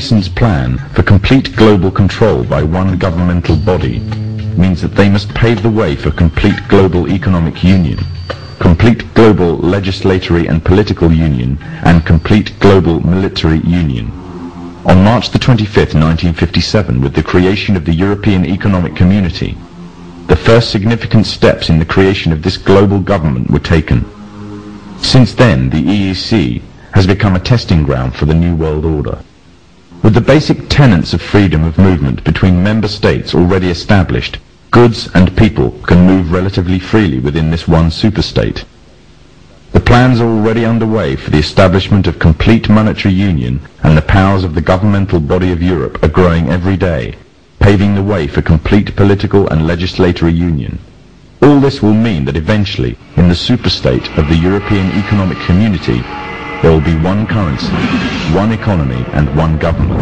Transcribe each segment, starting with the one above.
Freemasons' plan for complete global control by one governmental body means that they must pave the way for complete global economic union, complete global legislatory and political union, and complete global military union. On March the 25th, 1957, with the creation of the European Economic Community, the first significant steps in the creation of this global government were taken. Since then, the EEC has become a testing ground for the New World Order. With the basic tenets of freedom of movement between member states already established, goods and people can move relatively freely within this one superstate. The plans are already underway for the establishment of complete monetary union, and the powers of the governmental body of Europe are growing every day, paving the way for complete political and legislatory union. All this will mean that eventually, in the superstate of the European Economic Community, there will be one currency, one economy, and one government.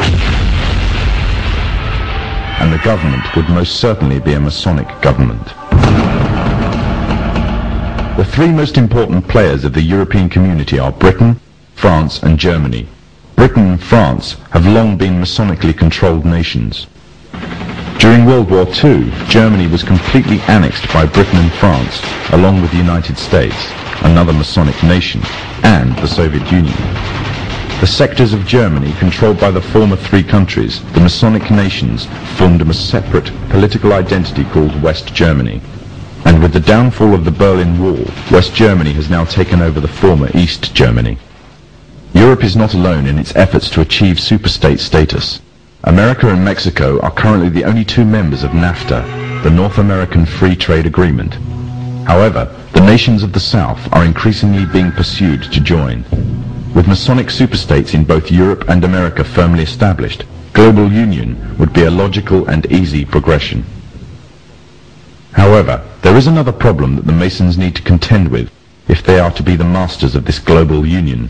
And the government would most certainly be a Masonic government. The three most important players of the European community are Britain, France, and Germany. Britain and France have long been Masonically controlled nations. During World War II, Germany was completely annexed by Britain and France, along with the United States, another Masonic nation, and the Soviet Union. The sectors of Germany controlled by the former three countries, the Masonic nations, formed a separate political identity called West Germany. And with the downfall of the Berlin Wall, West Germany has now taken over the former East Germany. Europe is not alone in its efforts to achieve superstate status. America and Mexico are currently the only two members of NAFTA, the North American Free Trade Agreement. However, the nations of the South are increasingly being pursued to join. With Masonic superstates in both Europe and America firmly established, global union would be a logical and easy progression. However, there is another problem that the Masons need to contend with if they are to be the masters of this global union.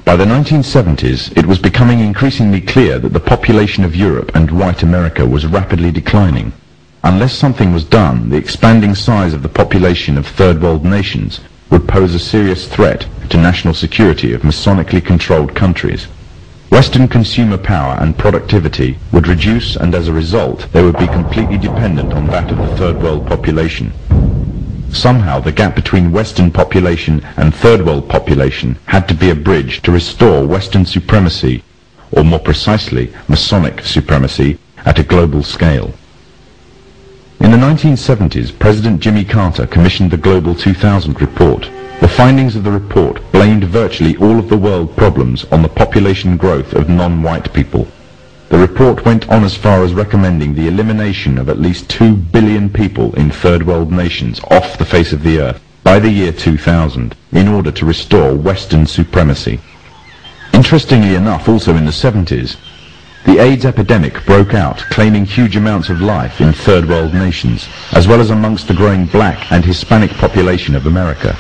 By the 1970s, it was becoming increasingly clear that the population of Europe and white America was rapidly declining. Unless something was done, the expanding size of the population of third world nations would pose a serious threat to national security of Masonically controlled countries. Western consumer power and productivity would reduce, and as a result, they would be completely dependent on that of the third world population. Somehow, the gap between Western population and third world population had to be a bridge to restore Western supremacy, or more precisely, Masonic supremacy, at a global scale. In the 1970s, President Jimmy Carter commissioned the Global 2000 report. The findings of the report blamed virtually all of the world problems on the population growth of non-white people. The report went on as far as recommending the elimination of at least 2 billion people in third world nations off the face of the earth by the year 2000 in order to restore Western supremacy. Interestingly enough, also in the 70s, the AIDS epidemic broke out, claiming huge amounts of life in third world nations, as well as amongst the growing black and Hispanic population of America.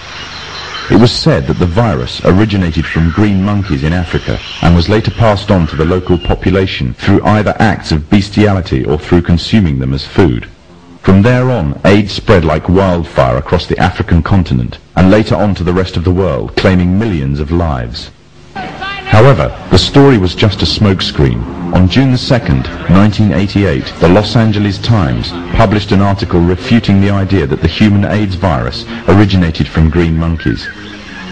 It was said that the virus originated from green monkeys in Africa and was later passed on to the local population through either acts of bestiality or through consuming them as food. From there on, AIDS spread like wildfire across the African continent and later on to the rest of the world, claiming millions of lives. However, the story was just a smokescreen. On June 2nd, 1988, the Los Angeles Times published an article refuting the idea that the human AIDS virus originated from green monkeys.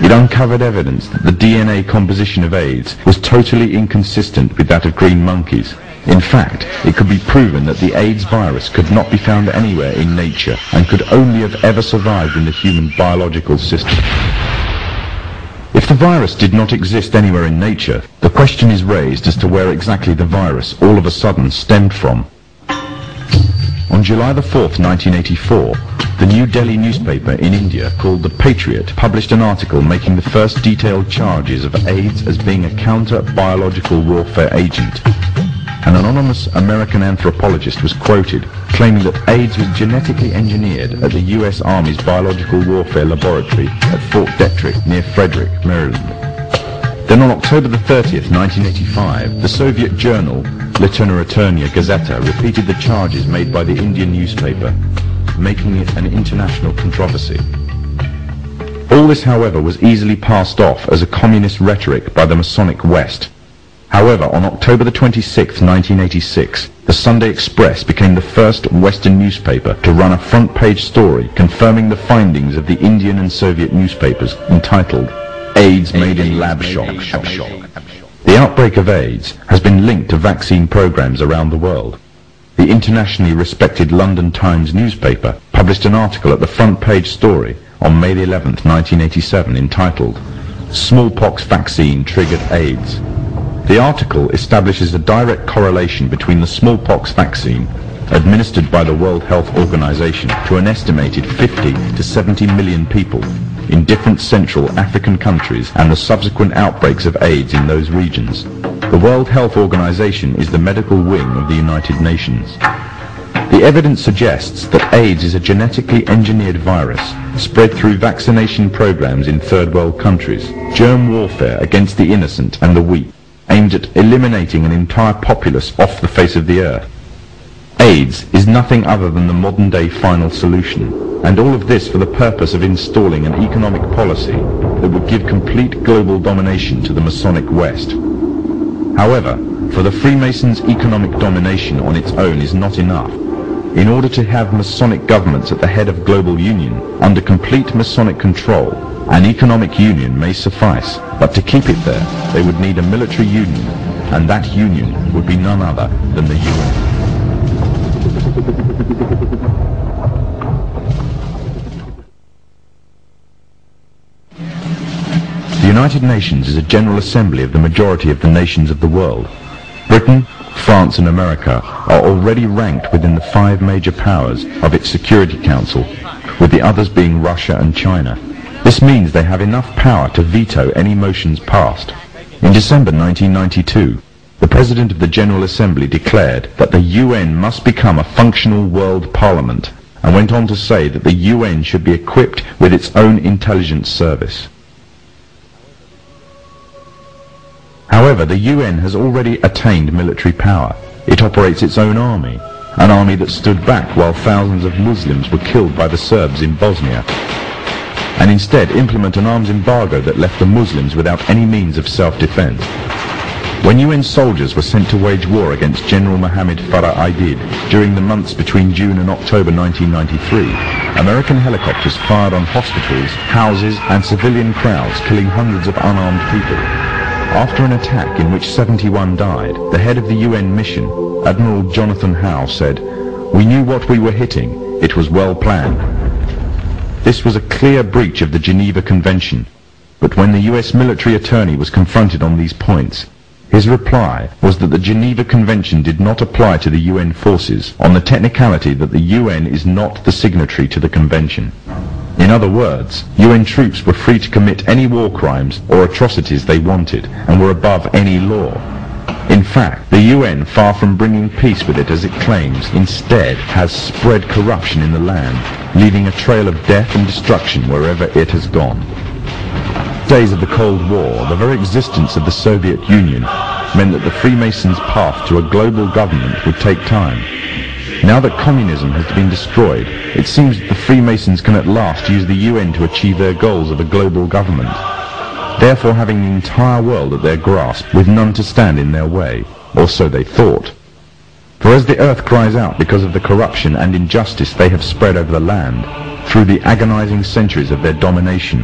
It uncovered evidence that the DNA composition of AIDS was totally inconsistent with that of green monkeys. In fact, it could be proven that the AIDS virus could not be found anywhere in nature and could only have ever survived in the human biological system. If the virus did not exist anywhere in nature, the question is raised as to where exactly the virus all of a sudden stemmed from. On July the 4th, 1984, the New Delhi newspaper in India called The Patriot published an article making the first detailed charges of AIDS as being a counter-biological warfare agent. An anonymous American anthropologist was quoted claiming that AIDS was genetically engineered at the U.S. Army's Biological Warfare Laboratory at Fort Detrick near Frederick, Maryland. Then on October the 30th, 1985, the Soviet journal Literaturia Gazeta repeated the charges made by the Indian newspaper, making it an international controversy. All this, however, was easily passed off as a communist rhetoric by the Masonic West. However, on October the 26th, 1986, the Sunday Express became the first Western newspaper to run a front-page story confirming the findings of the Indian and Soviet newspapers entitled AIDS Made in Lab Shock. The outbreak of AIDS has been linked to vaccine programs around the world. The internationally respected London Times newspaper published an article at the front-page story on May the 11th, 1987 entitled Smallpox Vaccine Triggered AIDS. The article establishes a direct correlation between the smallpox vaccine administered by the World Health Organization to an estimated 50 to 70 million people in different Central African countries and the subsequent outbreaks of AIDS in those regions. The World Health Organization is the medical wing of the United Nations. The evidence suggests that AIDS is a genetically engineered virus spread through vaccination programs in third world countries, germ warfare against the innocent and the weak, aimed at eliminating an entire populace off the face of the earth. AIDS is nothing other than the modern-day final solution, and all of this for the purpose of installing an economic policy that would give complete global domination to the Masonic West. However, for the Freemasons' economic domination on its own is not enough. In order to have Masonic governments at the head of global union, under complete Masonic control, an economic union may suffice, but to keep it there, they would need a military union, and that union would be none other than the UN. The United Nations is a general assembly of the majority of the nations of the world. Britain, France and America are already ranked within the 5 major powers of its Security Council, with the others being Russia and China. This means they have enough power to veto any motions passed. In December 1992, the President of the General Assembly declared that the UN must become a functional world parliament, and went on to say that the UN should be equipped with its own intelligence service. However, the UN has already attained military power. It operates its own army, an army that stood back while thousands of Muslims were killed by the Serbs in Bosnia, and instead implement an arms embargo that left the Muslims without any means of self-defense. When UN soldiers were sent to wage war against General Mohammed Farah Aidid during the months between June and October 1993, American helicopters fired on hospitals, houses and civilian crowds, killing hundreds of unarmed people. After an attack in which 71 died, the head of the UN mission, Admiral Jonathan Howe, said, "We knew what we were hitting. It was well planned." This was a clear breach of the Geneva Convention, but when the US military attorney was confronted on these points, his reply was that the Geneva Convention did not apply to the UN forces on the technicality that the UN is not the signatory to the convention. In other words, UN troops were free to commit any war crimes or atrocities they wanted and were above any law. In fact, the UN, far from bringing peace with it as it claims, instead has spread corruption in the land, leaving a trail of death and destruction wherever it has gone. Days of the Cold War, the very existence of the Soviet Union meant that the Freemasons' path to a global government would take time. Now that communism has been destroyed, it seems that the Freemasons can at last use the UN to achieve their goals of a global government, therefore having the entire world at their grasp with none to stand in their way, or so they thought. For as the earth cries out because of the corruption and injustice they have spread over the land, through the agonizing centuries of their domination,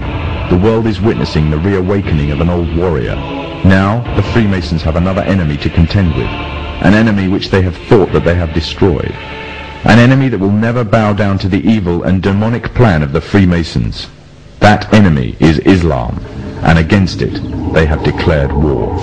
the world is witnessing the reawakening of an old warrior. Now the Freemasons have another enemy to contend with, an enemy which they have thought that they have destroyed, an enemy that will never bow down to the evil and demonic plan of the Freemasons. That enemy is Islam, and against it they have declared war.